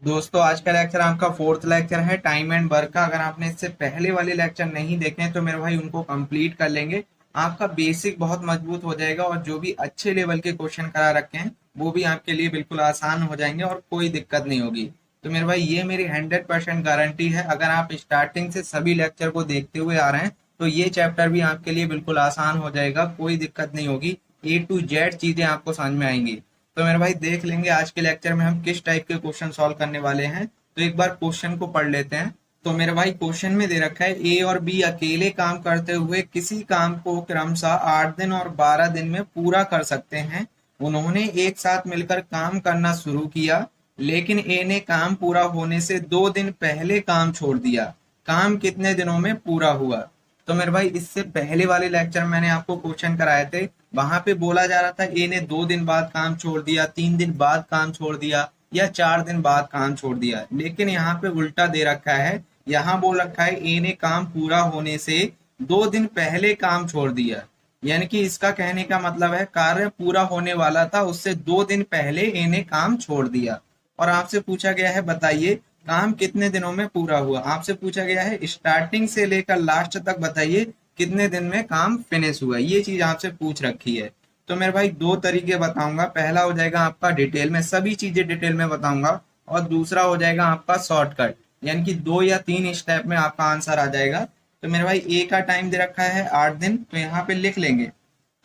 दोस्तों आज का लेक्चर आपका फोर्थ लेक्चर है टाइम एंड वर्क का। अगर आपने इससे पहले वाले लेक्चर नहीं देखे हैं तो मेरे भाई उनको कंप्लीट कर लेंगे। आपका बेसिक बहुत मजबूत हो जाएगा और जो भी अच्छे लेवल के क्वेश्चन करा रखे हैं वो भी आपके लिए बिल्कुल आसान हो जाएंगे और कोई दिक्कत नहीं होगी। तो मेरे भाई ये मेरी 100% गारंटी है। अगर आप स्टार्टिंग से सभी लेक्चर को देखते हुए आ रहे हैं तो ये चैप्टर भी आपके लिए बिल्कुल आसान हो जाएगा, कोई दिक्कत नहीं होगी। A to Z चीजें आपको समझ में आएंगी। तो मेरे भाई देख लेंगे आज के लेक्चर में हम किस टाइप के क्वेश्चन सॉल्व करने वाले हैं। तो एक बार क्वेश्चन को पढ़ लेते हैं। तो मेरे भाई क्वेश्चन में दे रखा है ए और बी अकेले काम करते हुए किसी काम को क्रमशः 8 दिन और 12 दिन में पूरा कर सकते हैं। उन्होंने एक साथ मिलकर काम करना शुरू किया, लेकिन ए ने काम पूरा होने से 2 दिन पहले काम छोड़ दिया। काम कितने दिनों में पूरा हुआ? तो मेरे भाई इससे पहले वाले लेक्चर मैंने आपको क्वेश्चन कराए थे, वहां पे बोला जा रहा था ए ने 2 दिन बाद काम छोड़ दिया, 3 दिन बाद काम छोड़ दिया या 4 दिन बाद काम छोड़ दिया। लेकिन यहाँ पे उल्टा दे रखा है, यहाँ बोल रखा है ए ने काम पूरा होने से 2 दिन पहले काम छोड़ दिया। यानी कि इसका कहने का मतलब है कार्य पूरा होने वाला था, उससे 2 दिन पहले ए ने काम छोड़ दिया। और आपसे पूछा गया है बताइए काम कितने दिनों में पूरा हुआ। आपसे पूछा गया है स्टार्टिंग से लेकर लास्ट तक बताइए कितने दिन में काम फिनिश हुआ, ये चीज आपसे पूछ रखी है। तो मेरे भाई दो तरीके बताऊंगा, पहला हो जाएगा आपका डिटेल में, सभी चीजें डिटेल में बताऊंगा, और दूसरा हो जाएगा आपका शॉर्टकट, यानी कि 2 या 3 स्टेप में आपका आंसर आ जाएगा। तो मेरे भाई ए का टाइम दे रखा है 8 दिन, तो यहाँ पे लिख लेंगे।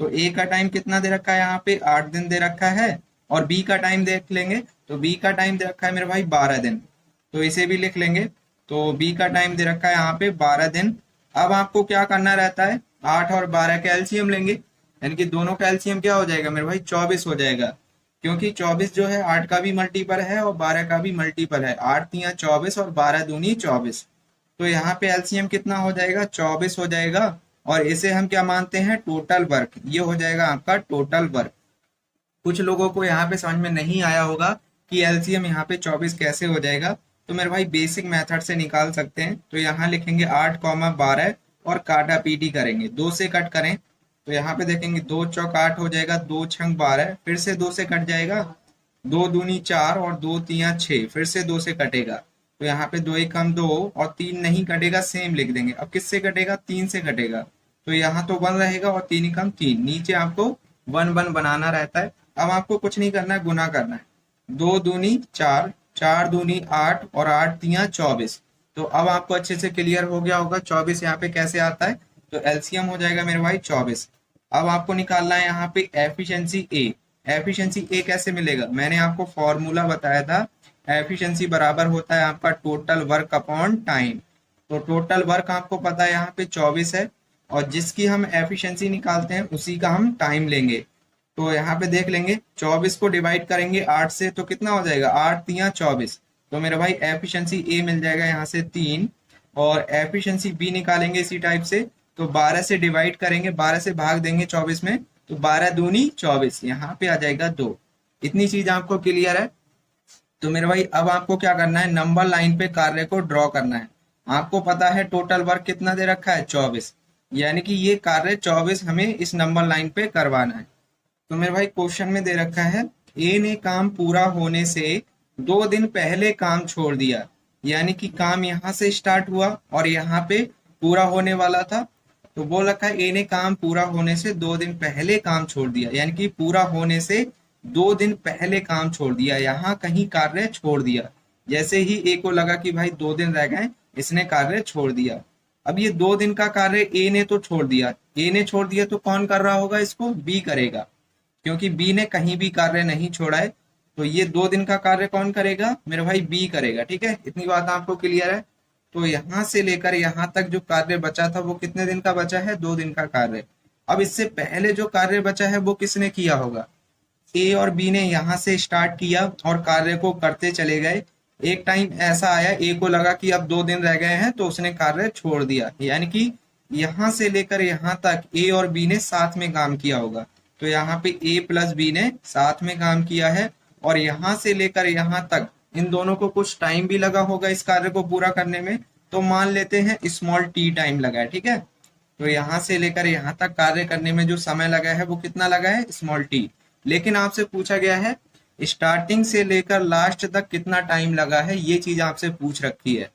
तो ए का टाइम कितना दे रखा है, यहाँ पे 8 दिन दे रखा है। और बी का टाइम देख लेंगे, तो बी का टाइम दे रखा है मेरे भाई 12 दिन, तो इसे भी लिख लेंगे। तो बी का टाइम दे रखा है यहाँ पे 12 दिन। अब आपको क्या करना रहता है, 8 और 12 का एलसीएम लेंगे, यानी कि दोनों का एलसीएम क्या हो जाएगा मेरे भाई 24 हो जाएगा। क्योंकि 24 जो है 8 का भी मल्टीपल है और 12 का भी मल्टीपल है। 8 तिया 24 और 12 दूनी 24। तो यहाँ पे एलसीएम कितना हो जाएगा, 24 हो जाएगा। और इसे हम क्या मानते हैं, टोटल वर्क, ये हो जाएगा आपका टोटल वर्क। कुछ लोगों को यहाँ पे समझ में नहीं आया होगा कि एलसीएम यहाँ पे 24 कैसे हो जाएगा। तो मेरे भाई बेसिक मेथड से निकाल सकते हैं। तो यहाँ लिखेंगे 8, 12 और काटा पीटी करेंगे, 2 से कट करें। तो यहाँ पे देखेंगे 2 चौक 8 हो जाएगा, 2 छंग 12, फिर से 2 से कट जाएगा, 2 दूनी 4 और 2 तिया 6, फिर से 2 से कटेगा। तो यहाँ पे 2 एकम 2 और 3 नहीं कटेगा, सेम लिख देंगे। अब किससे कटेगा, 3 से कटेगा। तो यहाँ तो 1 रहेगा और 3 एकम 3, नीचे आपको 1 1 बनाना रहता है। अब आपको कुछ नहीं करना है, गुना करना है। 2 दूनी 4, 4 दूनी 8 और 8 तिया 24। तो अब आपको अच्छे से क्लियर हो गया होगा 24 यहाँ पे कैसे आता है। तो एलसीएम हो जाएगा मेरे भाई 24। अब आपको निकालना है यहाँ पे एफिशिएंसी ए। एफिशिएंसी ए कैसे मिलेगा, मैंने आपको फॉर्मूला बताया था। एफिशिएंसी बराबर होता है आपका टोटल वर्क अपॉन टाइम। तो टोटल वर्क आपको पता है यहाँ पे 24 है, और जिसकी हम एफिशिएंसी निकालते हैं उसी का हम टाइम लेंगे। तो यहाँ पे देख लेंगे 24 को डिवाइड करेंगे 8 से तो कितना हो जाएगा, 8 तिया 24। तो मेरा भाई एफिशिएंसी ए मिल जाएगा यहाँ से 3। और एफिशिएंसी बी निकालेंगे इसी टाइप से। तो 12 से डिवाइड करेंगे, 12 से भाग देंगे 24 में, तो 12 दूनी 24, यहाँ पे आ जाएगा 2। इतनी चीज आपको क्लियर है। तो मेरे भाई अब आपको क्या करना है, नंबर लाइन पे कार्य को ड्रॉ करना है। आपको पता है टोटल वर्क कितना दे रखा है, 24, यानी कि ये कार्य 24 हमें इस नंबर लाइन पे करवाना है। तो मेरे भाई क्वेश्चन में दे रखा है ए ने काम पूरा होने से 2 दिन पहले काम छोड़ दिया, यानी कि काम यहाँ से स्टार्ट हुआ और यहाँ पे पूरा होने वाला था। तो बोल रखा है ए ने काम पूरा होने से 2 दिन पहले काम छोड़ दिया, यानी कि पूरा होने से 2 दिन पहले काम छोड़ दिया, यहाँ कहीं कार्य छोड़ दिया। जैसे ही ए को लगा कि भाई 2 दिन रह गए, इसने कार्य छोड़ दिया। अब ये 2 दिन का कार्य ए ने तो छोड़ दिया, ए ने छोड़ दिया तो कौन कर रहा होगा इसको, बी करेगा, क्योंकि बी ने कहीं भी कार्य नहीं छोड़ा है। तो ये 2 दिन का कार्य कौन करेगा, मेरे भाई बी करेगा। ठीक है, इतनी बात आपको क्लियर है। तो यहां से लेकर यहां तक जो कार्य बचा था वो कितने दिन का बचा है, 2 दिन का कार्य। अब इससे पहले जो कार्य बचा है वो किसने किया होगा, ए और बी ने यहाँ से स्टार्ट किया और कार्य को करते चले गए। एक टाइम ऐसा आया ए को लगा कि अब 2 दिन रह गए हैं, तो उसने कार्य छोड़ दिया, यानी कि यहाँ से लेकर यहाँ तक ए और बी ने साथ में काम किया होगा। तो यहाँ पे ए प्लस बी ने साथ में काम किया है, और यहाँ से लेकर यहाँ तक इन दोनों को कुछ टाइम भी लगा होगा इस कार्य को पूरा करने में। तो मान लेते हैं स्मॉल टी टाइम लगा है। ठीक है, तो यहाँ से लेकर यहाँ तक कार्य करने में जो समय लगा है वो कितना लगा है, स्मॉल टी। लेकिन आपसे पूछा गया है स्टार्टिंग से लेकर लास्ट तक कितना टाइम लगा है ये चीज आपसे पूछ रखी है।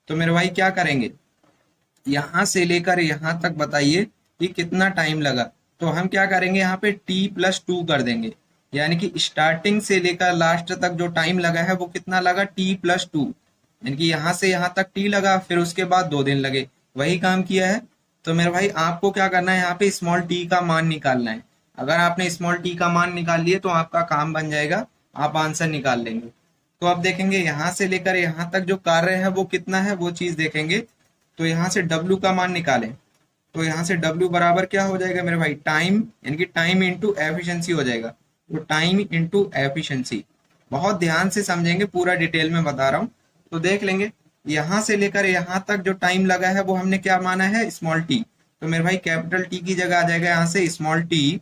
तो मेरे भाई क्या करेंगे, यहां से लेकर यहां तक बताइए कि कितना टाइम लगा। तो हम क्या करेंगे, यहाँ पे t+2 कर देंगे, यानी कि स्टार्टिंग से लेकर लास्ट तक जो टाइम लगा है वो कितना लगा, t+2, यानी कि यहां से यहां तक t लगा, फिर उसके बाद 2 दिन लगे, वही काम किया है। तो मेरे भाई आपको क्या करना है, यहाँ पे स्मॉल t का मान निकालना है। अगर आपने स्मॉल t का मान निकाल लिए तो आपका काम बन जाएगा, आप आंसर निकाल लेंगे। तो अब देखेंगे यहां से लेकर यहां तक जो कार्य है वो कितना है, वो चीज देखेंगे। तो यहाँ से W का मान निकालें, तो यहाँ से W बराबर क्या हो जाएगा मेरे भाई, टाइम, यानी कि टाइम इंटू एफिशिएंसी हो जाएगा। तो टाइम इंटू एफिशिएंसी, बहुत ध्यान से समझेंगे, पूरा डिटेल में बता रहा हूँ। तो देख लेंगे यहाँ से लेकर यहाँ तक जो टाइम लगा है वो हमने क्या माना है, स्मॉल टी। तो मेरे भाई कैपिटल टी की जगह आ जाएगा यहाँ से स्मॉल टी,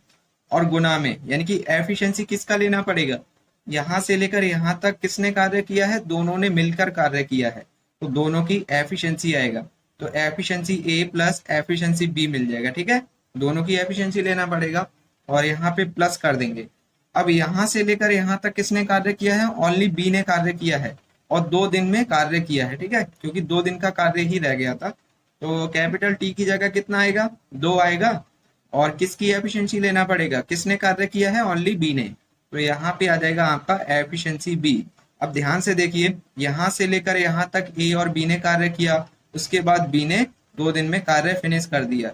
और गुना में, यानी कि एफिशिएंसी किसका लेना पड़ेगा, यहाँ से लेकर यहाँ तक किसने कार्य किया है, दोनों ने मिलकर कार्य किया है, तो दोनों की एफिशिएंसी आएगा। तो एफिशिएंसी ए प्लस एफिशिएंसी बी मिल जाएगा, ठीक है, दोनों की एफिशिएंसी लेना पड़ेगा और यहाँ पे प्लस कर देंगे। अब यहाँ से लेकर यहाँ तक किसने कार्य किया है, ओनली बी ने कार्य किया है, और 2 दिन में कार्य किया है, ठीक है, क्योंकि 2 दिन का कार्य ही रह गया था। तो कैपिटल टी की जगह कितना आएगा, 2 आएगा, और किसकी एफिशिएंसी लेना पड़ेगा, किसने कार्य किया है, ओनली बी ने, तो यहाँ पे आ जाएगा आपका एफिशिएंसी बी। अब ध्यान से देखिए, यहाँ से लेकर यहाँ तक ए और बी ने कार्य किया, उसके बाद बी ने 2 दिन में कार्य फिनिश कर दिया।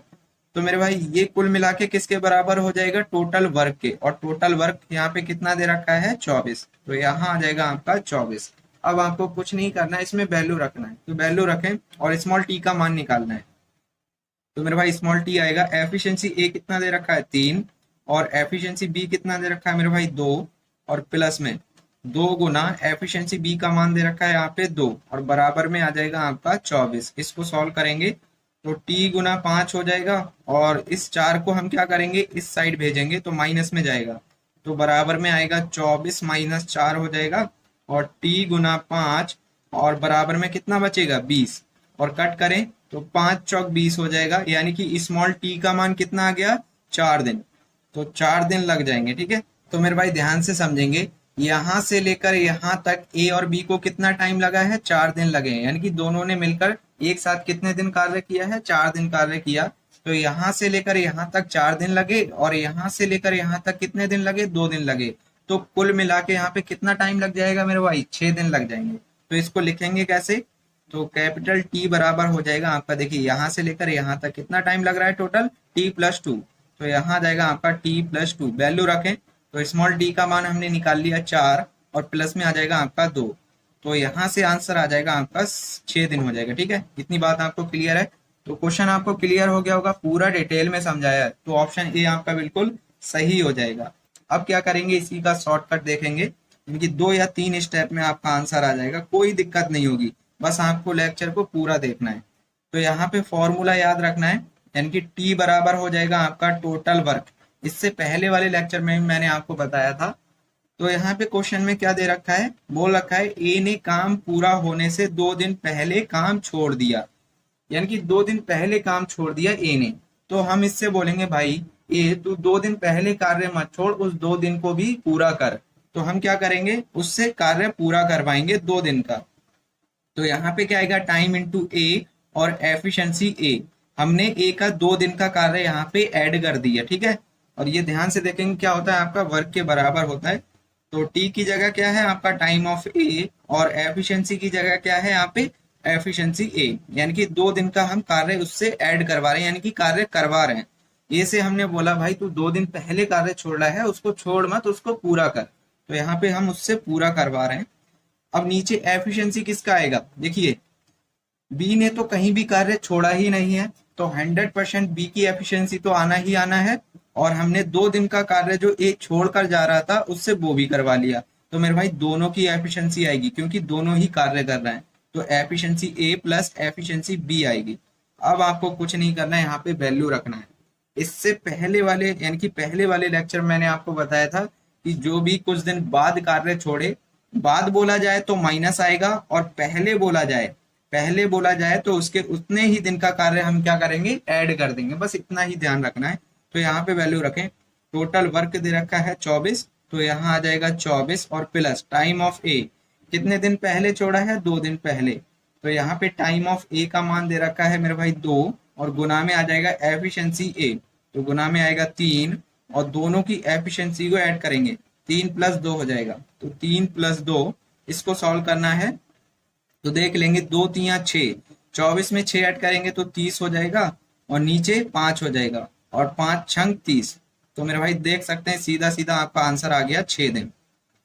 तो मेरे भाई ये कुल मिला के किसके बराबर हो जाएगा, टोटल वर्क के, और टोटल वर्क यहाँ पे कितना दे रखा है, 24, तो यहाँ आ जाएगा आपका 24। अब आपको कुछ नहीं करना है, इसमें वैल्यू रखना है, तो वैल्यू रखें और स्मॉल टी का मान निकालना है। तो मेरे भाई स्मॉल टी आएगा, एफिशिएंसी ए कितना दे रखा है, 3, और एफिशिएंसी बी कितना दे रखा है मेरे भाई, 2, और प्लस में 2 गुना एफिशिएंसी बी का मान दे रखा है यहाँ पे 2, और बराबर में आ जाएगा आपका 24। इसको सॉल्व करेंगे तो t गुना 5 हो जाएगा, और इस 4 को हम क्या करेंगे, इस साइड भेजेंगे तो माइनस में जाएगा, तो बराबर में आएगा 24 माइनस 4 हो जाएगा, और t गुना 5, और बराबर में कितना बचेगा, 20, और कट करें तो 5 चौक 20 हो जाएगा, यानी कि स्मॉल t का मान कितना आ गया, 4 दिन, तो 4 दिन लग जाएंगे, ठीक है। तो मेरे भाई ध्यान से समझेंगे, यहां से लेकर यहां तक ए और बी को कितना टाइम लगा है, 4 दिन लगे हैं, यानी कि दोनों ने मिलकर एक साथ कितने दिन कार्य किया है, 4 दिन कार्य किया। तो यहां से लेकर यहां तक 4 दिन लगे, और यहां से लेकर यहां तक कितने दिन लगे, 2 दिन लगे, तो कुल मिला के यहाँ पे कितना टाइम लग जाएगा मेरे भाई, 6 दिन लग जाएंगे। तो इसको लिखेंगे कैसे, तो कैपिटल टी बराबर हो जाएगा आपका, देखिए यहाँ से लेकर यहाँ तक कितना टाइम लग रहा है, टोटल t+2, तो यहाँ आ जाएगा आपका t+2, वैल्यू रखें तो स्मॉल डी का मान हमने निकाल लिया 4, और प्लस में आ जाएगा आपका 2, तो यहाँ से आंसर आ जाएगा आपका 6 दिन हो जाएगा, ठीक है। इतनी बात आपको क्लियर है, तो क्वेश्चन आपको क्लियर हो गया होगा, पूरा डिटेल में समझाया है, तो ऑप्शन ए आपका बिल्कुल सही हो जाएगा। अब क्या करेंगे, इसी का शॉर्टकट देखेंगे, क्योंकि 2 या 3 स्टेप में आपका आंसर आ जाएगा, कोई दिक्कत नहीं होगी, बस आपको लेक्चर को पूरा देखना है। तो यहाँ पे फॉर्मूला याद रखना है, यानी कि टी बराबर हो जाएगा आपका टोटल वर्क, इससे पहले वाले लेक्चर में मैंने आपको बताया था। तो यहाँ पे क्वेश्चन में क्या दे रखा है, बोल रखा है ए ने काम पूरा होने से 2 दिन पहले काम छोड़ दिया, यानी कि 2 दिन पहले काम छोड़ दिया ए ने। तो हम इससे बोलेंगे भाई ए तू 2 दिन पहले कार्य मत छोड़, उस 2 दिन को भी पूरा कर। तो हम क्या करेंगे, उससे कार्य पूरा करवाएंगे 2 दिन का। तो यहाँ पे क्या आएगा, टाइम इंटू ए और एफिशिएंसी ए, हमने ए का 2 दिन का कार्य यहाँ पे ऐड कर दिया, ठीक है। और ये ध्यान से देखेंगे क्या होता है, आपका वर्क के बराबर होता है। तो टी की जगह क्या है आपका टाइम ऑफ ए, और एफिशिएंसी की जगह क्या है यहाँ पे एफिशिएंसी ए, यानी कि 2 दिन का हम कार्य उससे ऐड करवा रहे हैं, यानी कि कार्य करवा रहे हैं। ए से हमने बोला भाई तू 2 दिन पहले कार्य छोड़ रहा है, उसको छोड़ मत, उसको पूरा कर, तो यहाँ पे हम उससे पूरा करवा रहे हैं। अब नीचे एफिशिएंसी किसका आएगा, देखिए बी ने तो कहीं भी कार्य छोड़ा ही नहीं है, तो 100% बी की एफिशिएंसी तो आना ही आना है, और हमने 2 दिन का कार्य जो ए छोड़कर जा रहा था उससे वो भी करवा लिया, तो मेरे भाई दोनों की एफिशिएंसी आएगी, क्योंकि दोनों ही कार्य कर रहे हैं, तो एफिशिएंसी ए प्लस एफिशिएंसी बी आएगी। अब आपको कुछ नहीं करना है, यहाँ पे वैल्यू रखना है। इससे पहले वाले, यानी कि पहले वाले लेक्चर मैंने आपको बताया था कि जो भी कुछ दिन बाद कार्य छोड़े, बाद बोला जाए तो माइनस आएगा, और पहले बोला जाए तो उसके उतने ही दिन का कार्य हम क्या करेंगे, ऐड कर देंगे, बस इतना ही ध्यान रखना है। तो यहाँ पे वैल्यू रखें, टोटल वर्क दे रखा है 24, तो यहाँ आ जाएगा 24 और प्लस टाइम ऑफ ए, कितने दिन पहले छोड़ा है, 2 दिन पहले। तो यहाँ पे टाइम ऑफ ए का मान दे रखा है मेरे भाई 2, और गुना में आ जाएगा एफिशिएंसी ए, तो गुना में आएगा 3, और दोनों की एफिशिएंसी को ऐड करेंगे, 3 + 2 हो जाएगा। तो 3 + 2 इसको सॉल्व करना है तो देख लेंगे, 2 × 3 = 6, 24 में 6 ऐड करेंगे तो 30 हो जाएगा, और नीचे 5 हो जाएगा, और 5×6 = 30। तो मेरे भाई देख सकते हैं सीधा सीधा आपका आंसर आ गया 6 दिन।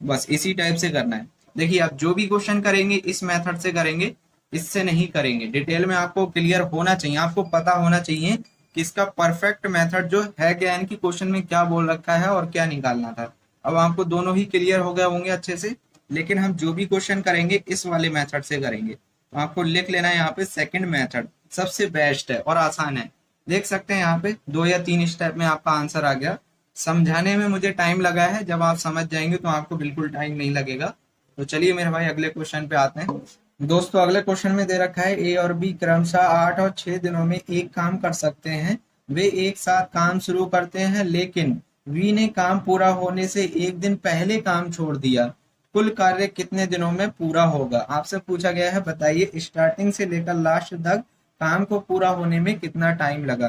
बस इसी टाइप से करना है। देखिए आप जो भी क्वेश्चन करेंगे इस मेथड से करेंगे, इससे नहीं करेंगे। डिटेल में आपको क्लियर होना चाहिए, आपको पता होना चाहिए कि इसका परफेक्ट मेथड जो है क्या, यानी कि क्वेश्चन में क्या बोल रखा है और क्या निकालना था। अब आपको दोनों ही क्लियर हो गए होंगे अच्छे से, लेकिन हम जो भी क्वेश्चन करेंगे इस वाले मेथड से करेंगे। तो आपको लिख लेना है यहाँ पे सेकंड मेथड सबसे बेस्ट है और आसान है। देख सकते हैं यहाँ पे 2 या 3 स्टेप में आपका आंसर आ गया। समझाने में मुझे टाइम लगा है, जब आप समझ जाएंगे तो आपको बिल्कुल टाइम नहीं लगेगा। तो चलिए मेरे भाई अगले क्वेश्चन पे आते हैं। दोस्तों अगले क्वेश्चन में दे रखा है ए और बी क्रमशः 8 और 6 दिनों में एक काम कर सकते हैं। वे एक साथ काम शुरू करते हैं, लेकिन वी ने काम पूरा होने से एक दिन पहले काम छोड़ दिया। कुल कार्य कितने दिनों में पूरा होगा? आपसे पूछा गया है, बताइए स्टार्टिंग से लेकर लास्ट तक काम को पूरा होने में कितना टाइम लगा।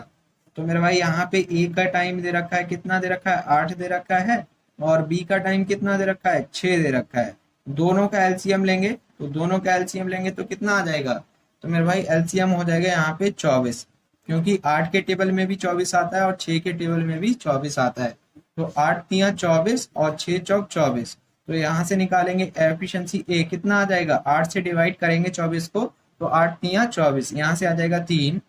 तो मेरे भाई यहाँ पे ए का टाइम दे रखा है, कितना दे रखा है, 8 दे रखा है, और बी का टाइम कितना दे रखा है, 6 दे रखा है। दोनों का एलसीएम लेंगे, तो दोनों का एलसीएम लेंगे तो कितना आ जाएगा, तो मेरे भाई एलसीएम हो जाएगा यहाँ पे 24, क्योंकि 8 के टेबल में भी 24 आता है और 6 के टेबल में भी 24 आता है। तो 8 × 3 = 24 और 6 × 4 = 24। तो यहाँ से निकालेंगे एफिशिएंसी ए, कितना आ जाएगा, 8 से डिवाइड करेंगे 24 को, तो 8 × 3 = 24, यहाँ से आ जाएगा 3,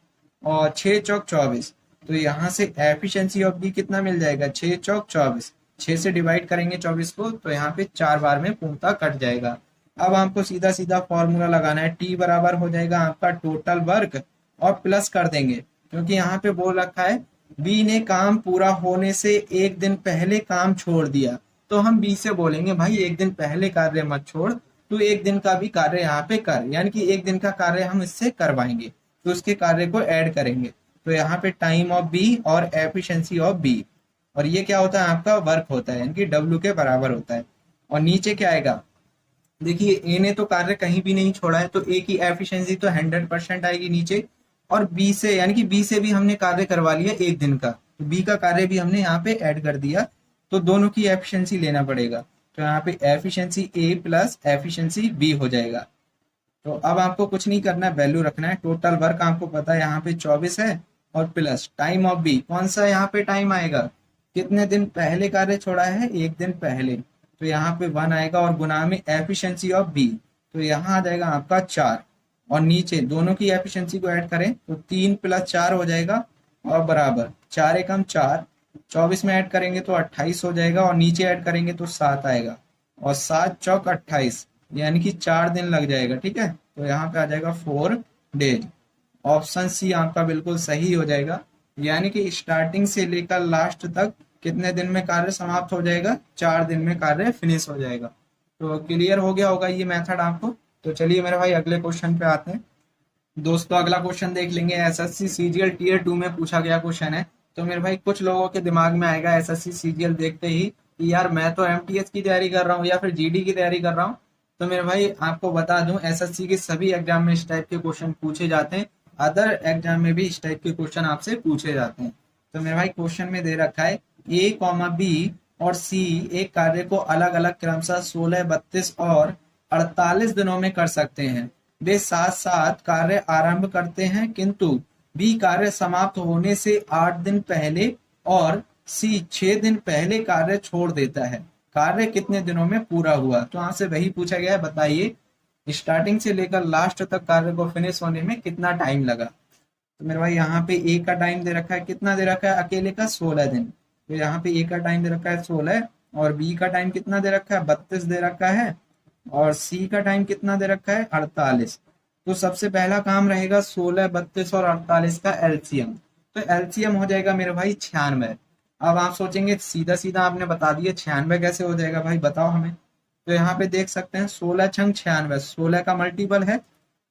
और 6 × 4 = 24। तो यहाँ से एफिशिएंसी ऑफ बी कितना मिल जाएगा, 6 × 4 = 24। 6 से डिवाइड करेंगे 24 को, तो यहाँ पे 4 बार में पूर्णतः कट जाएगा। अब हमको सीधा सीधा फॉर्मूला लगाना है, टी बराबर हो जाएगा आपका टोटल वर्क, और प्लस कर देंगे, क्योंकि यहाँ पे बोल रखा है बी ने काम पूरा होने से एक दिन पहले काम छोड़ दिया। तो हम बी से बोलेंगे भाई एक दिन पहले कार्य मत छोड़, तू एक दिन का भी कार्य यहाँ पे कर, यानी कि एक दिन का कार्य हम इससे करवाएंगे, तो उसके कार्य को ऐड करेंगे। तो यहाँ पे टाइम ऑफ बी और एफिशिएंसी ऑफ बी, और ये क्या होता है, आपका वर्क होता है, यानी कि डब्ल्यू के बराबर होता है। और नीचे क्या आएगा, देखिए ए ने तो कार्य कहीं भी नहीं छोड़ा है, तो ए की एफिशिएंसी तो 100% आएगी नीचे, और बी से यानी कि बी से भी हमने कार्य करवा लिया एक दिन का, तो बी का कार्य भी हमने यहाँ पे ऐड कर दिया, तो दोनों की एफिशिएंसी लेना पड़ेगा। तो यहाँ पे एफिशिएंसी ए प्लस एफिशिएंसी बी हो जाएगा। तो अब आपको कुछ नहीं करना है, वैल्यू रखना है। टोटल वर्क आपको पता है यहाँ पे 24 है, और प्लस टाइम ऑफ बी, कौन सा यहाँ पे टाइम आएगा, कितने दिन पहले कार्य छोड़ा है, एक दिन पहले, तो यहाँ पे 1 आएगा, और गुना में एफिशिएंसी ऑफ बी, तो यहाँ आ जाएगा आपका 4, और नीचे दोनों की एफिशिएंसी को ऐड करें तो 3 + 4 हो जाएगा, और बराबर 4 × 4 = 24 में ऐड करेंगे तो 28 हो जाएगा, और नीचे ऐड करेंगे तो 7 आएगा, और 7 × 4 = 28, यानी कि 4 दिन लग जाएगा। ठीक है, तो यहाँ पे आ जाएगा 4 डेज। ऑप्शन सी आपका बिल्कुल सही हो जाएगा, यानी कि स्टार्टिंग से लेकर लास्ट तक कितने दिन में कार्य समाप्त हो जाएगा, 4 दिन में कार्य फिनिश हो जाएगा। तो क्लियर हो गया होगा ये मेथड आपको। तो चलिए मेरे भाई अगले क्वेश्चन पे आते हैं। दोस्तों अगला क्वेश्चन देख लेंगे, एसएससी सीजीएल टीयर 2 में पूछा गया क्वेश्चन है। तो मेरे भाई कुछ लोगों के दिमाग में आएगा एसएससी सीजीएल देखते ही कि यार मैं तो एमटीएस की तैयारी कर रहा हूँ या फिर जीडी की तैयारी कर रहा हूँ। तो मेरे भाई आपको बता दूं, एसएससी के सभी एग्जाम में इस टाइप के क्वेश्चन पूछे जाते हैं, अदर एग्जाम में भी इस टाइप के क्वेश्चन आपसे पूछे जाते हैं। तो मेरे भाई क्वेश्चन में दे रखा है ए, बी और सी एक कार्य को अलग अलग क्रमशः 16, 32 और 48 दिनों में कर सकते हैं। वे साथ साथ कार्य आरंभ करते हैं, किंतु बी कार्य समाप्त होने से 8 दिन पहले और सी 6 दिन पहले कार्य छोड़ देता है। कार्य कितने दिनों में पूरा हुआ? तो आपसे वही पूछा गया है, बताइए स्टार्टिंग से लेकर लास्ट तक कार्य को फिनिश होने में कितना टाइम लगा। तो मेरे भाई यहाँ पे ए का टाइम दे रखा है, कितना दे रखा है अकेले का, 16 दिन। तो यहाँ पे ए का टाइम दे रखा है 16, और बी का टाइम कितना दे रखा है, 32 दे रखा है, और सी का टाइम कितना दे रखा है, 48। तो सबसे पहला काम रहेगा 16, 32 और 48 का एलसीएम। तो एलसीएम हो जाएगा मेरे भाई 96। अब आप सोचेंगे सीधा सीधा आपने बता दिया, 96 कैसे हो जाएगा भाई, बताओ हमें। तो यहाँ पे देख सकते हैं 16 × 96, 16 का मल्टीपल है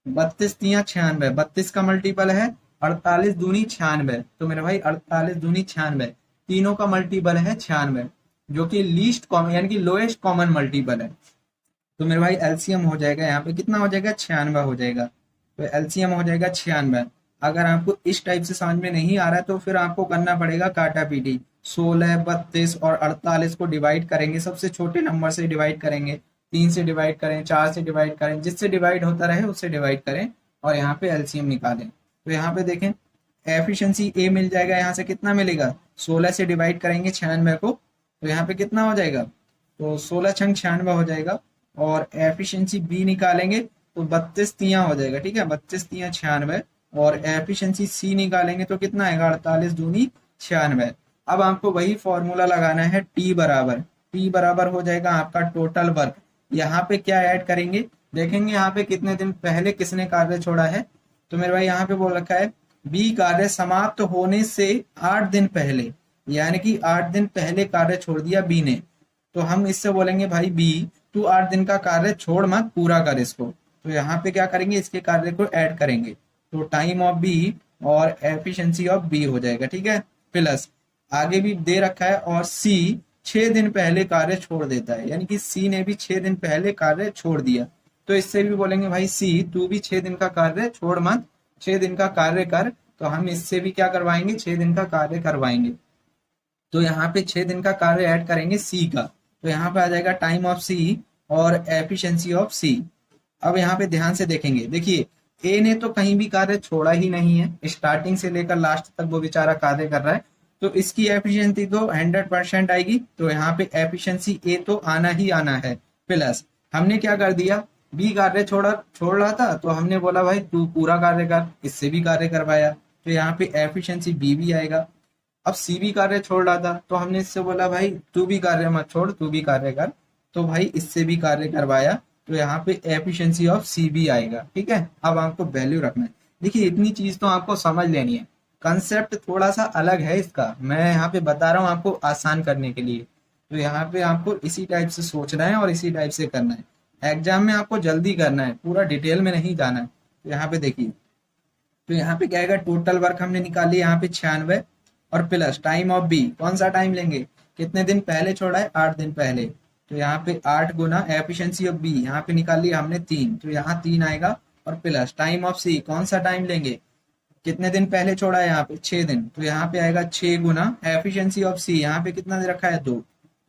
32 × 3 = 96, 32 का मल्टीपल है 48 दूनी 96। तो मेरे भाई 48 दूनी 96, तीनों का मल्टीपल है 96। जो कि लीस्ट कॉमन यानी कि लोएस्ट कॉमन मल्टीपल है। तो मेरे भाई एलसीएम हो जाएगा यहाँ पे कितना हो जाएगा, 96 हो जाएगा। तो एलसीएम हो जाएगा 96। अगर आपको इस टाइप से समझ में नहीं आ रहा है तो फिर आपको करना पड़ेगा काटा पीटी। 16, 32 और 48 को डिवाइड करेंगे, सबसे छोटे नंबर से डिवाइड करेंगे, 3 से डिवाइड करें, 4 से डिवाइड करें, जिससे डिवाइड होता रहे उससे डिवाइड करें और यहाँ पे एलसीएम निकालें। तो यहाँ पे देखें एफिशिएंसी ए मिल जाएगा, यहाँ से कितना मिलेगा, 16 से डिवाइड करेंगे 96 को, तो यहाँ पे कितना हो जाएगा, तो 16 छंग 96 हो जाएगा। और एफिशिएंसी बी निकालेंगे तो 32 तियां हो जाएगा, ठीक है, 32 तियां 96। और एफिशिएंसी सी निकालेंगे तो कितना आएगा, 48 दूनी 96। अब आपको वही फॉर्मूला लगाना है, टी बराबर हो जाएगा आपका टोटल वर्क। यहाँ पे क्या ऐड करेंगे, देखेंगे यहाँ पे कितने दिन पहले किसने कार्य छोड़ा है। तो मेरे भाई यहाँ पे बोल रखा है बी कार्य समाप्त होने से 8 दिन पहले, यानी कि 8 दिन पहले कार्य छोड़ दिया बी ने। तो हम इससे बोलेंगे भाई बी तू 8 दिन का कार्य छोड़ मत, पूरा कर इसको। तो यहाँ पे क्या करेंगे, इसके कार्य को ऐड करेंगे, तो टाइम ऑफ बी और एफिशिएंसी ऑफ बी हो जाएगा, ठीक है। प्लस आगे भी दे रखा है और सी 6 दिन पहले कार्य छोड़ देता है, यानी कि सी ने भी 6 दिन पहले कार्य छोड़ दिया। तो इससे भी बोलेंगे भाई सी तू भी 6 दिन का कार्य छोड़ मत, 6 दिन का कार्य कर। तो हम इससे भी क्या करवाएंगे, 6 दिन का कार्य करवाएंगे। तो यहाँ पे 6 दिन का कार्य ऐड करेंगे सी का, तो यहाँ पे आ जाएगा टाइम ऑफ सी और एफिशिएंसी ऑफ सी। अब यहाँ पे ध्यान से देखेंगे, देखिए ए ने तो कहीं भी कार्य छोड़ा ही नहीं है, स्टार्टिंग से लेकर लास्ट तक वो बेचारा कार्य कर रहा है, तो इसकी एफिशिएंसी तो 100% आएगी। तो यहाँ पे एफिशिएंसी ए तो आना ही आना है। प्लस हमने क्या कर दिया, बी कार्य छोड़ रहा था, तो हमने बोला भाई तू पूरा कार्य कर, इससे भी कार्य करवाया, तो यहाँ पे एफिशिएंसी बी भी आएगा। अब सी भी कार्य छोड़ रहा था, तो हमने इससे बोला भाई तू भी कार्य मत छोड़, तू भी कार्य कर, तो भाई इससे भी कार्य करवाया, तो यहाँ पे एफिशिएंसी ऑफ सी भी आएगा, ठीक है। अब आपको वैल्यू रखना है। देखिए इतनी चीज तो आपको समझ लेनी है, कंसेप्ट थोड़ा सा अलग है इसका, मैं यहाँ पे बता रहा हूँ आपको आसान करने के लिए। तो यहाँ पे आपको इसी टाइप से सोचना है और इसी टाइप से करना है, एग्जाम में आपको जल्दी करना है, पूरा डिटेल में नहीं जाना है। तो यहाँ पे देखिए, तो यहाँ पे क्या आएगा, टोटल वर्क हमने निकाली यहाँ पे 96 और प्लस टाइम ऑफ बी, कौन सा टाइम लेंगे, कितने दिन पहले छोड़ा है, 8 दिन पहले। तो यहाँ पे 8 गुना एफिशिएंसी ऑफ बी, यहाँ पे निकाल लिया हमने 3, तो यहाँ 3 आएगा। और प्लस टाइम ऑफ सी, कौन सा टाइम लेंगे, कितने दिन पहले छोड़ा है यहाँ पे 6 दिन, तो यहाँ पे आएगा 6 गुना एफिशिएंसी ऑफ सी, यहाँ पे कितना दे रखा है 2,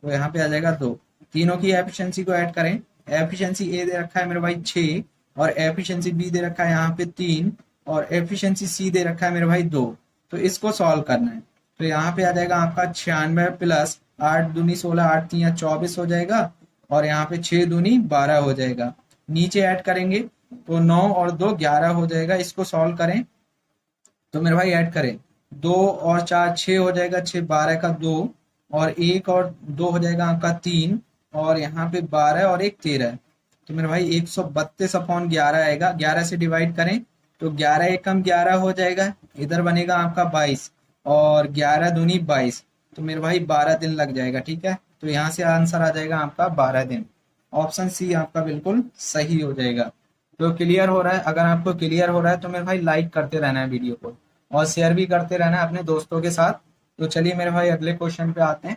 तो यहाँ पे आ जाएगा 2। तीनों की एफिशिएंसी को ऐड करें, एफिशिएंसी ए दे रखा है मेरे भाई 6 और एफिशिएंसी बी दे रखा है यहाँ पे 3 और एफिशिएंसी सी दे रखा है मेरे भाई 2। तो इसको सॉल्व करना है, तो यहाँ पे आ जाएगा आपका 96 प्लस 8 दूनी 16, 8 तिया 24 हो जाएगा और यहाँ पे 6 दूनी 12 हो जाएगा। नीचे ऐड करेंगे तो 9 और 2 11 हो जाएगा। इसको सॉल्व करें तो मेरे भाई ऐड करें, 2 और 4 6 हो जाएगा, 6 12 का 2 और 1 और 2 हो जाएगा आपका 3 और यहाँ पे 12 और 1 13। तो मेरे भाई 132/11 आएगा। 11 से डिवाइड करें तो 11 एकम 11 हो जाएगा, इधर बनेगा आपका 22 और 11 दूनी 22, तो मेरे भाई 12 दिन लग जाएगा, ठीक है। तो यहाँ से आंसर आ जाएगा आपका 12 दिन। ऑप्शन सी आपका बिल्कुल सही हो जाएगा। तो क्लियर हो रहा है, अगर आपको क्लियर हो रहा है तो मेरे भाई लाइक करते रहना है वीडियो को और शेयर भी करते रहना है अपने दोस्तों के साथ। तो चलिए मेरे भाई अगले क्वेश्चन पे आते हैं।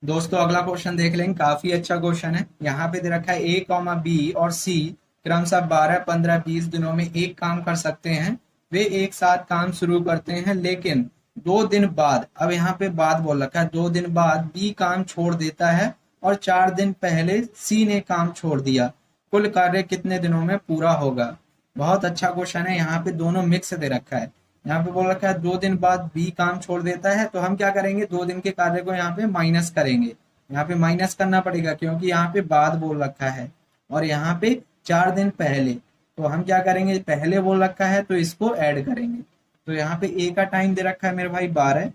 दोस्तों अगला क्वेश्चन देख लेंगे, काफी अच्छा क्वेश्चन है। यहाँ पे दे रखा है ए कॉमा बी और सी क्रमशः 12, 15, 20 दिनों में एक काम कर सकते हैं। वे एक साथ काम शुरू करते हैं लेकिन 2 दिन बाद, अब यहाँ पे बाद बोल रखा है, 2 दिन बाद बी काम छोड़ देता है और 4 दिन पहले सी ने काम छोड़ दिया। कुल कार्य कितने दिनों में पूरा होगा। बहुत अच्छा क्वेश्चन है। यहाँ पे दोनों मिक्स दे रखा है। यहाँ पे बोल रखा है 2 दिन बाद बी काम छोड़ देता है, तो हम क्या करेंगे, 2 दिन के कार्य को यहाँ पे माइनस करेंगे। यहाँ पे माइनस करना पड़ेगा क्योंकि यहाँ पे बाद बोल रखा है और यहाँ पे 4 दिन पहले, तो हम क्या करेंगे, पहले बोल रखा है तो इसको ऐड करेंगे। तो यहाँ पे ए का टाइम दे रखा है मेरे भाई 12,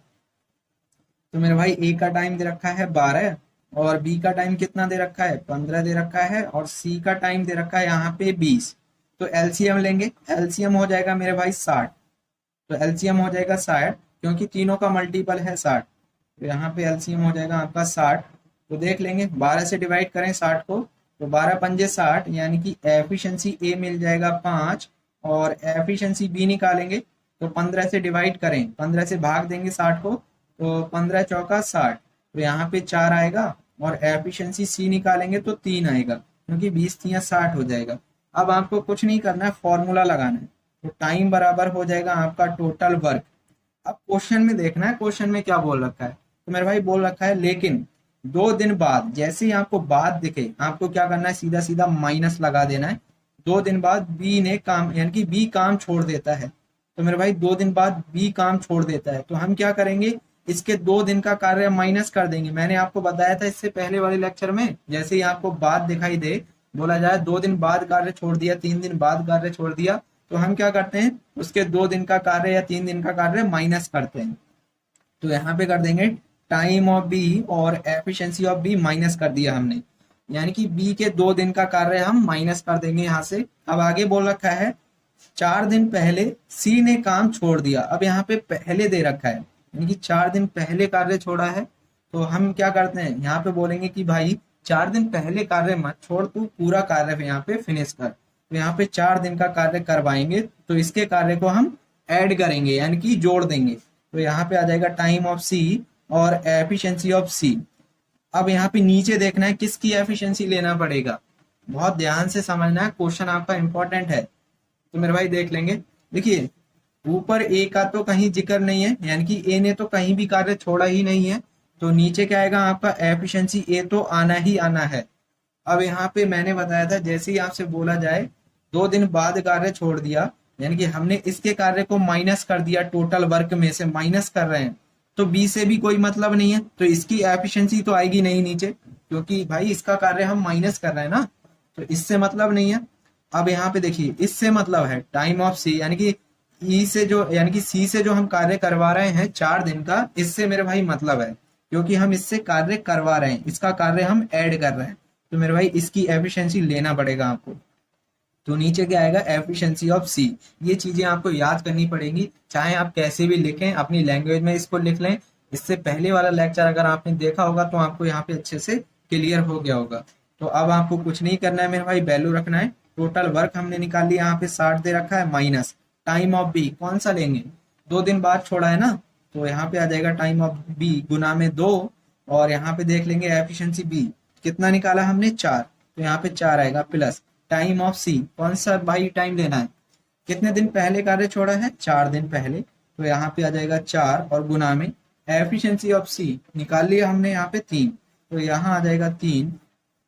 तो मेरे भाई ए का टाइम दे रखा है 12 और बी का टाइम कितना दे रखा है 15 दे रखा है और सी का टाइम दे रखा है यहाँ पे 20। तो एलसीएम लेंगे, एलसीएम हो जाएगा मेरे भाई 60। तो एलसीएम हो जाएगा 60 क्योंकि तीनों का मल्टीपल है 60, तो यहाँ पे एलसीएम हो जाएगा आपका 60। तो देख लेंगे 12 से डिवाइड करें 60 को, तो 12 पंजे 60, यानी कि एफिशिएंसी ए मिल जाएगा 5 और एफिशिएंसी बी निकालेंगे तो 15 से डिवाइड करें, 15 से भाग देंगे 60 को, तो 15 चौका 60, तो यहाँ पे 4 आएगा, और एफिशिएंसी सी निकालेंगे तो 3 आएगा, क्योंकि 20×3 = 60 हो जाएगा। अब आपको कुछ नहीं करना है, फॉर्मूला लगाना है। तो टाइम बराबर हो जाएगा आपका टोटल वर्क। अब क्वेश्चन में देखना है, क्वेश्चन में क्या बोल रखा है। तो मेरे भाई बोल रखा है लेकिन 2 दिन बाद, जैसे ही आपको बाद दिखे, आपको क्या करना है, सीधा सीधा माइनस लगा देना है। 2 दिन बाद बी ने काम, यानी कि बी काम छोड़ देता है। तो मेरे भाई 2 दिन बाद बी काम छोड़ देता है, तो हम क्या करेंगे, इसके 2 दिन का कार्य माइनस कर देंगे। मैंने आपको बताया था इससे पहले वाले लेक्चर में, जैसे ही आपको बाद दिखाई दे, बोला जाए 2 दिन बाद कार्य छोड़ दिया, 3 दिन बाद कार्य छोड़ दिया, तो हम क्या करते हैं, उसके 2 दिन का कार्य या 3 दिन का कार्य माइनस करते हैं। तो यहाँ पे कर देंगे टाइम ऑफ बी और एफिशिएंसी ऑफ बी माइनस कर दिया हमने, यानी कि बी के 2 दिन का कार्य हम माइनस कर देंगे यहाँ से। अब आगे बोल रखा है 4 दिन पहले सी ने काम छोड़ दिया। अब यहाँ पे पहले दे रखा है, यानी कि 4 दिन पहले कार्य छोड़ा है। तो हम क्या करते हैं, यहाँ पे बोलेंगे कि भाई 4 दिन पहले कार्य मत छोड़, तू पूरा कार्य यहाँ पे फिनिश कर। तो यहाँ पे 4 दिन का कार्य करवाएंगे, तो इसके कार्य को हम ऐड करेंगे, यानी कि जोड़ देंगे। तो यहाँ पे आ जाएगा टाइम ऑफ सी और एफिशिएंसी ऑफ सी। अब यहाँ पे नीचे देखना है किसकी एफिशिएंसी लेना पड़ेगा, बहुत ध्यान से समझना है, क्वेश्चन आपका इंपॉर्टेंट है। तो मेरे भाई देख लेंगे, देखिए ऊपर ए का तो कहीं जिक्र नहीं है, यानी कि ए ने तो कहीं भी कार्य छोड़ा ही नहीं है। तो नीचे क्या आएगा आपका, एफिशिएंसी ए तो आना ही आना है। अब यहाँ पे मैंने बताया था, जैसे ही आपसे बोला जाए 2 दिन बाद कार्य छोड़ दिया, यानी कि हमने इसके कार्य को माइनस कर दिया, टोटल वर्क में से माइनस कर रहे हैं, तो बी से भी कोई मतलब नहीं है, तो इसकी एफिशिएंसी तो आएगी नहीं नीचे, क्योंकि भाई इसका कार्य हम माइनस कर रहे हैं ना, तो इससे मतलब नहीं है। अब यहाँ पे देखिए इससे मतलब है टाइम ऑफ सी, यानी कि ई से जो, यानी कि सी से जो हम कार्य करवा रहे हैं 4 दिन का, इससे मेरे भाई मतलब है, क्योंकि हम इससे कार्य करवा रहे हैं, इसका कार्य हम ऐड कर रहे हैं। तो मेरे भाई इसकी एफिशिएंसी लेना पड़ेगा आपको। तो नीचे क्या आएगा, एफिशिएंसी ऑफ सी। ये चीजें आपको याद करनी पड़ेंगी, चाहे आप कैसे भी लिखें, अपनी लैंग्वेज में इसको लिख लें। इससे पहले वाला लेक्चर अगर आपने देखा होगा तो आपको यहाँ पे अच्छे से क्लियर हो गया होगा। तो अब आपको कुछ नहीं करना है मेरे भाई, वैल्यू रखना है। टोटल वर्क हमने निकाल लिया, यहाँ पे 60 दे रखा है, माइनस टाइम ऑफ बी कौन सा लेंगे, 2 दिन बाद छोड़ा है ना, तो यहाँ पे आ जाएगा टाइम ऑफ बी गुना में 2, और यहाँ पे देख लेंगे एफिशिएंसी बी कितना निकाला हमने, 4, तो यहाँ पे 4 आएगा, प्लस टाइम ऑफ सी कौन सा भाई टाइम लेना है, कितने दिन पहले कार्य छोड़ा है, 4 दिन पहले, तो यहाँ पे आ जाएगा 4 और गुना में एफिशिएंसी ऑफ सी निकाल लिया हमने यहाँ पे 3, तो यहाँ आ जाएगा 3,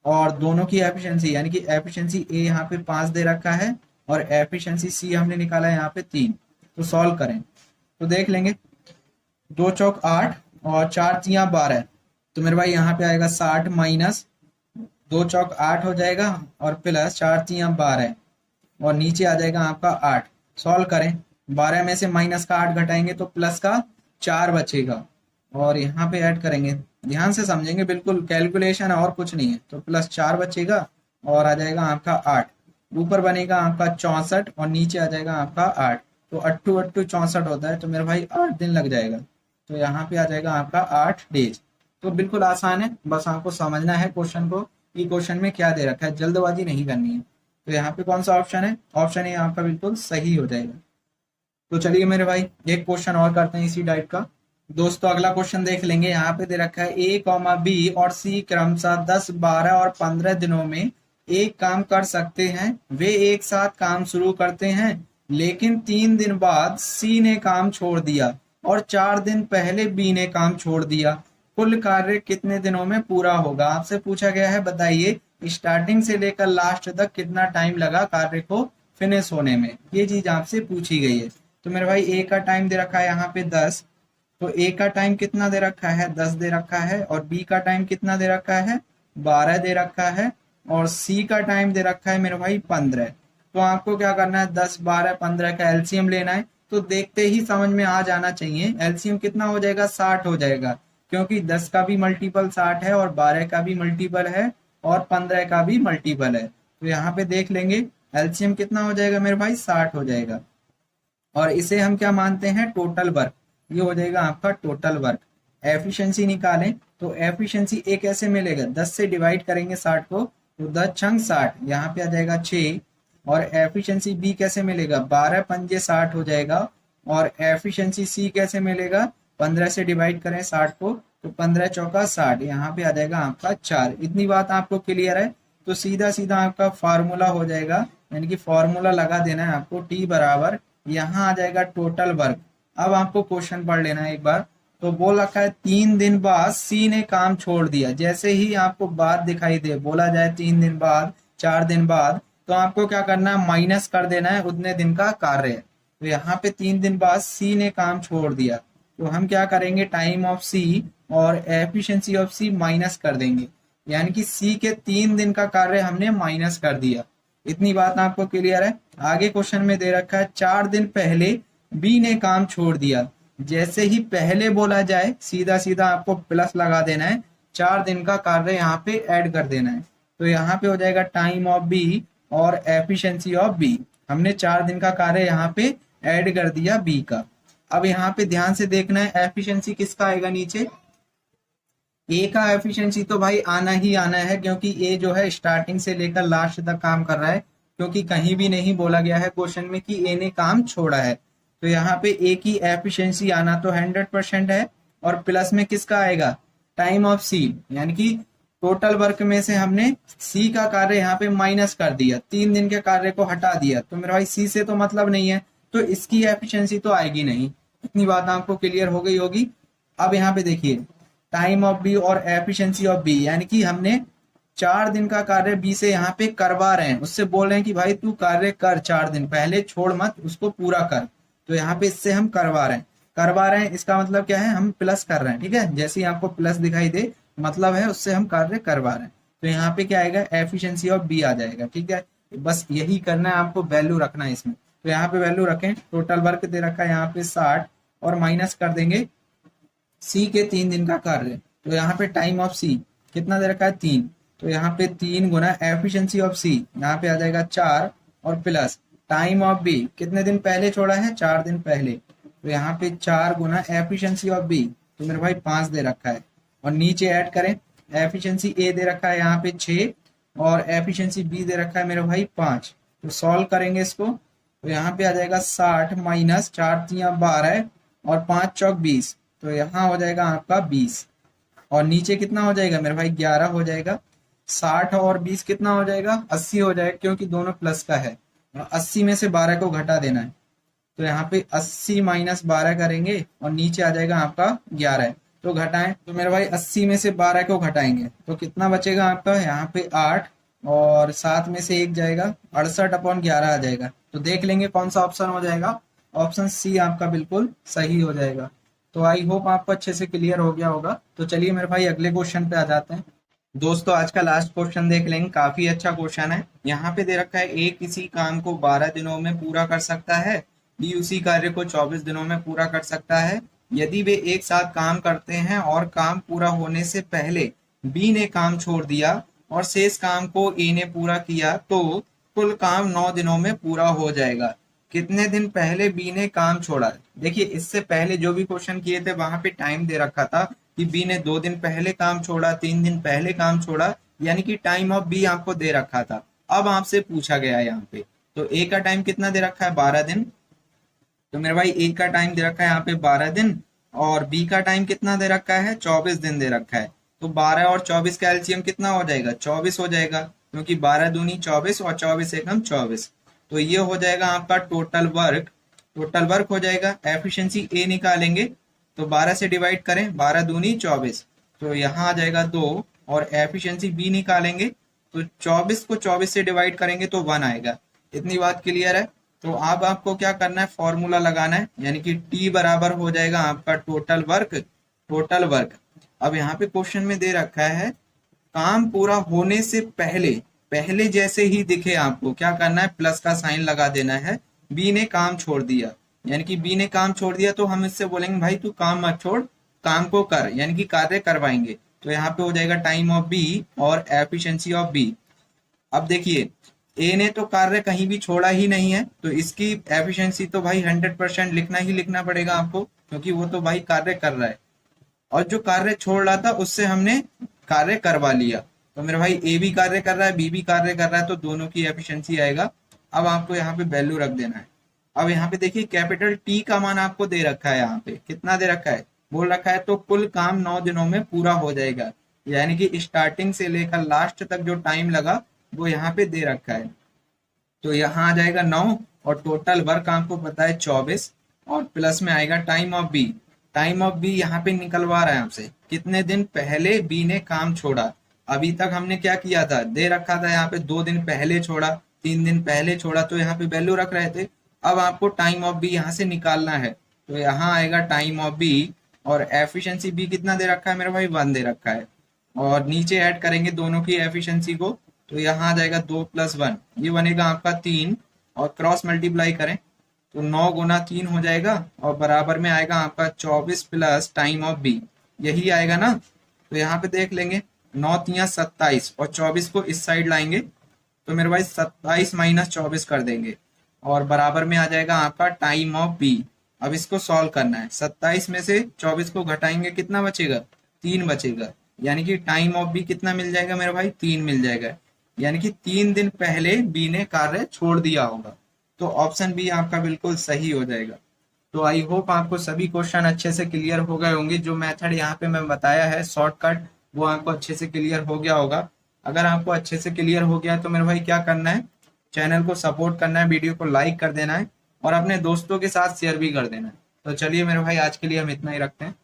और दोनों की एफिशिएंसी, यानी कि एफिशिएंसी ए यहाँ पे 5 दे रखा है, और एफिशिएंसी सी हमने निकाला है यहाँ पे 3। तो सॉल्व करें तो देख लेंगे, 2 चौक 8 और 4 तियां 12, तो मेरे भाई यहाँ पे आएगा 60 माइनस 2 चौक 8 हो जाएगा, और प्लस 4 तियां 12, और नीचे आ जाएगा आपका 8। सॉल्व करें, 12 में से माइनस का 8 घटाएंगे तो प्लस का 4 बचेगा, और यहाँ पे ऐड करेंगे, ध्यान से समझेंगे, बिल्कुल कैलकुलेशन है और कुछ नहीं है। तो प्लस 4 बचेगा, और आ जाएगा आपका 8, ऊपर बनेगा आपका 64, और नीचे आ जाएगा आपका 8। तो 8 8 64 होता है, तो मेरे भाई 8 दिन लग जाएगा। तो यहाँ पे आ जाएगा आपका 8 डेज। तो बिल्कुल आसान है, बस आपको समझना है क्वेश्चन को, कि क्वेश्चन में क्या दे रखा है, जल्दबाजी नहीं करनी है। तो यहाँ पे कौन सा ऑप्शन है, ऑप्शन ए आपका बिल्कुल सही हो जाएगा। तो चलिए मेरे भाई एक क्वेश्चन और करते हैं इसी टाइप का। दोस्तों अगला क्वेश्चन देख लेंगे, यहाँ पे दे रखा है ए कॉमा बी और सी क्रमशः 10, 12 और 15 दिनों में एक काम कर सकते हैं। वे एक साथ काम शुरू करते हैं, लेकिन 3 दिन बाद सी ने काम छोड़ दिया और 4 दिन पहले बी ने काम छोड़ दिया। कुल कार्य कितने दिनों में पूरा होगा? आपसे पूछा गया है, बताइए स्टार्टिंग से लेकर लास्ट तक कितना टाइम लगा कार्य को फिनिश होने में, ये चीज आपसे पूछी गई है। तो मेरे भाई ए का टाइम दे रखा है यहाँ पे 10, तो ए का टाइम कितना दे रखा है, 10 दे रखा है, और बी का टाइम कितना दे रखा है, 12 दे रखा है, और सी का टाइम दे रखा है मेरे भाई 15। तो आपको क्या करना है, 10, 12, 15 का एलसीएम लेना है। तो देखते ही समझ में आ जाना चाहिए, एलसीएम कितना हो जाएगा, 60 हो जाएगा, क्योंकि 10 का भी मल्टीपल 60 है, और 12 का भी मल्टीपल है, और 15 का भी मल्टीपल है। तो यहाँ पे देख लेंगे एलसीएम कितना हो जाएगा मेरे भाई, 60 हो जाएगा, और इसे हम क्या मानते हैं, टोटल वर्क। ये हो जाएगा आपका टोटल वर्क। एफिशिएंसी निकालें तो एफिशिएंसी ए कैसे मिलेगा, 10 से डिवाइड करेंगे 60 को, तो 10 छंग 60, यहाँ पे आ जाएगा 6। और एफिशिएंसी बी कैसे मिलेगा, 12 पंजे 60 हो जाएगा। और एफिशिएंसी सी कैसे मिलेगा, 15 से डिवाइड करें 60 को तो 15 चौका 60, यहाँ पे आ जाएगा आपका 4। इतनी बात आपको क्लियर है? तो सीधा सीधा आपका फार्मूला हो जाएगा, यानी कि फॉर्मूला लगा देना है आपको, टी बराबर यहाँ आ जाएगा टोटल वर्क। अब आपको क्वेश्चन पढ़ लेना है एक बार। तो बोल रखा है 3 दिन बाद सी ने काम छोड़ दिया। जैसे ही आपको बात दिखाई दे, बोला जाए 3 दिन बाद, 4 दिन बाद, तो आपको क्या करना है, माइनस कर देना है उतने दिन का कार्य। तो यहाँ पे 3 दिन बाद सी ने काम छोड़ दिया, तो हम क्या करेंगे, टाइम ऑफ सी और एफिशिएंसी ऑफ सी माइनस कर देंगे, यानी कि सी के 3 दिन का कार्य हमने माइनस कर दिया। इतनी बात आपको क्लियर है? आगे क्वेश्चन में दे रखा है 4 दिन पहले बी ने काम छोड़ दिया। जैसे ही पहले बोला जाए सीधा सीधा आपको प्लस लगा देना है, 4 दिन का कार्य यहाँ पे ऐड कर देना है। तो यहाँ पे हो जाएगा टाइम ऑफ बी और एफिशिएंसी ऑफ बी। हमने 4 दिन का कार्य यहाँ पे ऐड कर दिया बी का। अब यहाँ पे ध्यान से देखना है, एफिशिएंसी किसका आएगा नीचे, ए का एफिशिएंसी तो भाई आना ही आना है, क्योंकि ए जो है स्टार्टिंग से लेकर लास्ट तक काम कर रहा है, क्योंकि कहीं भी नहीं बोला गया है क्वेश्चन में कि ए ने काम छोड़ा है। तो यहाँ पे ए की एफिशिएंसी आना तो 100% है, और प्लस में किसका आएगा, टाइम ऑफ सी, यानी कि टोटल वर्क में से हमने सी का कार्य यहाँ पे माइनस कर दिया, 3 दिन के कार्य को हटा दिया, तो मेरा भाई सी से तो मतलब नहीं है, तो इसकी एफिशिएंसी तो आएगी नहीं। इतनी बात आपको क्लियर हो गई होगी। अब यहाँ पे देखिए, टाइम ऑफ बी और एफिशिएंसी ऑफ बी, यानी कि हमने 4 दिन का कार्य बी से यहाँ पे करवा रहे हैं, उससे बोल रहे हैं कि भाई तू कार्य कर 4 दिन, पहले छोड़ मत, उसको पूरा कर। तो यहाँ पे इससे हम करवा रहे हैं, इसका मतलब क्या है, हम प्लस कर रहे हैं। ठीक है, जैसे ही आपको प्लस दिखाई दे मतलब है उससे हम कार्य करवा रहे हैं। तो यहाँ पे क्या आएगा, एफिशिएंसी ऑफ बी आ जाएगा। ठीक है, बस यही करना है आपको, वैल्यू रखना है इसमें। तो यहाँ पे वैल्यू रखें, टोटल वर्क दे रखा है यहाँ पे 60, और माइनस कर देंगे सी के 3 दिन का कार्य। तो यहाँ पे टाइम ऑफ सी कितना दे रखा है, 3, तो यहाँ पे 3 गुना एफिशिएंसी ऑफ सी, यहाँ पे आ जाएगा 4, और प्लस टाइम ऑफ बी कितने दिन पहले छोड़ा है, 4 दिन पहले, तो यहाँ पे 4 गुना एफिशिएंसी ऑफ बी, तो मेरे भाई 5 दे रखा है। और नीचे ऐड करें, एफिशिएंसी ए दे रखा है यहाँ पे 6, और एफिशिएंसी बी दे रखा है मेरे भाई 5। तो सॉल्व करेंगे इसको, तो यहाँ पे आ जाएगा 60 माइनस 4 तिया 12 और 5 चौक 20, तो यहाँ हो जाएगा आपका 20। और नीचे कितना हो जाएगा मेरे भाई, 11 हो जाएगा। 60 और 20 कितना हो जाएगा, 80 हो जाएगा, क्योंकि दोनों प्लस का है। 80 में से 12 को घटा देना है, तो यहाँ पे 80 माइनस 12 करेंगे, और नीचे आ जाएगा आपका 11। तो घटाएं, तो मेरे भाई 80 में से 12 को घटाएंगे तो कितना बचेगा आपका, यहाँ पे 8, और 7 में से 1 जाएगा, 68/11 आ जाएगा। तो देख लेंगे कौन सा ऑप्शन हो जाएगा, ऑप्शन सी आपका बिल्कुल सही हो जाएगा। तो आई होप आपको अच्छे से क्लियर हो गया होगा। तो चलिए मेरे भाई अगले क्वेश्चन पे आ जाते हैं। दोस्तों आज का लास्ट क्वेश्चन देख लेंगे, काफी अच्छा क्वेश्चन है। यहाँ पे दे रखा है ए किसी काम को 12 दिनों में पूरा कर सकता है, बी उसी कार्य को 24 दिनों में पूरा कर सकता है। यदि वे एक साथ काम करते हैं और काम पूरा होने से पहले बी ने काम छोड़ दिया और शेष काम को ए ने पूरा किया, तो कुल काम 9 दिनों में पूरा हो जाएगा। कितने दिन पहले बी ने काम छोड़ा? देखिए इससे पहले जो भी क्वेश्चन किए थे वहां पे टाइम दे रखा था कि बी ने 2 दिन पहले काम छोड़ा, 3 दिन पहले काम छोड़ा, यानी कि टाइम ऑफ बी आपको दे रखा था। अब आपसे पूछा गया है यहाँ पे, तो ए का टाइम कितना दे रखा है, 12 दिन। तो मेरे भाई ए का टाइम दे रखा है यहाँ पे 12 दिन, और बी का टाइम कितना दे रखा है, 24 दिन दे रखा है। तो 12 और 24 का एलसीएम कितना हो जाएगा, 24 हो जाएगा, क्योंकि 12 दूनी 24 और 24 एकम 24। तो ये हो जाएगा आपका टोटल वर्क हो जाएगा। एफिशिएंसी ए निकालेंगे तो 12 से डिवाइड करें, 12 दूनी 24, तो यहाँ आ जाएगा 2, और एफिशिएंसी बी निकालेंगे तो 24 को 24 से डिवाइड करेंगे तो 1 आएगा। इतनी बात क्लियर है? तो अब आपको क्या करना है, फॉर्मूला लगाना है, यानी कि टी बराबर हो जाएगा आपका टोटल वर्क। अब यहाँ पे क्वेश्चन में दे रखा है काम पूरा होने से पहले जैसे ही दिखे आपको क्या करना है, प्लस का साइन लगा देना है। बी ने काम छोड़ दिया, यानी कि बी ने काम छोड़ दिया, तो हम इससे बोलेंगे भाई तू काम मत छोड़, काम को कर, यानी कि कार्य करवाएंगे। तो यहाँ पे हो जाएगा टाइम ऑफ बी और एफिशिएंसी ऑफ बी। अब देखिए ए ने तो कार्य कहीं भी छोड़ा ही नहीं है, तो इसकी एफिशिएंसी तो भाई 100% लिखना पड़ेगा आपको, क्योंकि वो तो भाई कार्य कर रहा है, और जो कार्य छोड़ रहा था उससे हमने कार्य करवा लिया। तो मेरे भाई ए भी कार्य कर रहा है, बी भी कार्य कर रहा है, तो दोनों की एफिशिएंसी आएगा। अब आपको यहाँ पे वैल्यू रख देना है। अब यहाँ पे देखिए कैपिटल टी का मान आपको दे रखा है, यहाँ पे कितना दे रखा है, बोल रखा है, तो कुल काम 9 दिनों में पूरा हो जाएगा। यानी कि स्टार्टिंग से लेकर लास्ट तक जो टाइम लगा वो यहाँ पे दे रखा है। तो यहाँ आ जाएगा 9, और टोटल वर्क आपको पता है 24, और प्लस में आएगा time of B. Time of B यहाँ पे निकलवा रहा है हमसे कितने दिन पहले बी ने काम छोड़ा। अभी तक हमने क्या किया था, दे रखा था यहाँ पे 2 दिन पहले छोड़ा, 3 दिन पहले छोड़ा, तो यहाँ पे वैल्यू रख रहे थे। अब आपको टाइम ऑफ बी यहाँ से निकालना है, तो यहाँ आएगा टाइम ऑफ बी, और एफिशिएंसी बी कितना दे रखा है मेरा भाई, 1 दे रखा है। और नीचे ऐड करेंगे दोनों की एफिशिएंसी को, तो यहाँ आ जाएगा 2 + 1, ये बनेगा आपका 3, और क्रॉस मल्टीप्लाई करें तो 9 × 3 हो जाएगा, और बराबर में आएगा आपका 24 प्लस टाइम ऑफ बी, यही आएगा ना। तो यहाँ पे देख लेंगे, 9×3 = 27, और 24 को इस साइड लाएंगे तो मेरे भाई 27 - 24 कर देंगे, और बराबर में आ जाएगा आपका टाइम ऑफ बी। अब इसको सॉल्व करना है, 27 में से 24 को घटाएंगे, कितना बचेगा, 3 बचेगा। यानी कि टाइम ऑफ बी कितना मिल जाएगा मेरे भाई, 3 मिल जाएगा। यानी कि 3 दिन पहले बी ने कार्य छोड़ दिया होगा। तो ऑप्शन बी आपका बिल्कुल सही हो जाएगा। तो आई होप आपको सभी क्वेश्चन अच्छे से क्लियर हो गए होंगे। जो मेथड यहाँ पे मैं बताया है शॉर्टकट, वो आपको अच्छे से क्लियर हो गया होगा। अगर आपको अच्छे से क्लियर हो गया तो मेरे भाई क्या करना है, चैनल को सपोर्ट करना है, वीडियो को लाइक कर देना है, और अपने दोस्तों के साथ शेयर भी कर देना है। तो चलिए मेरे भाई, आज के लिए हम इतना ही रखते हैं।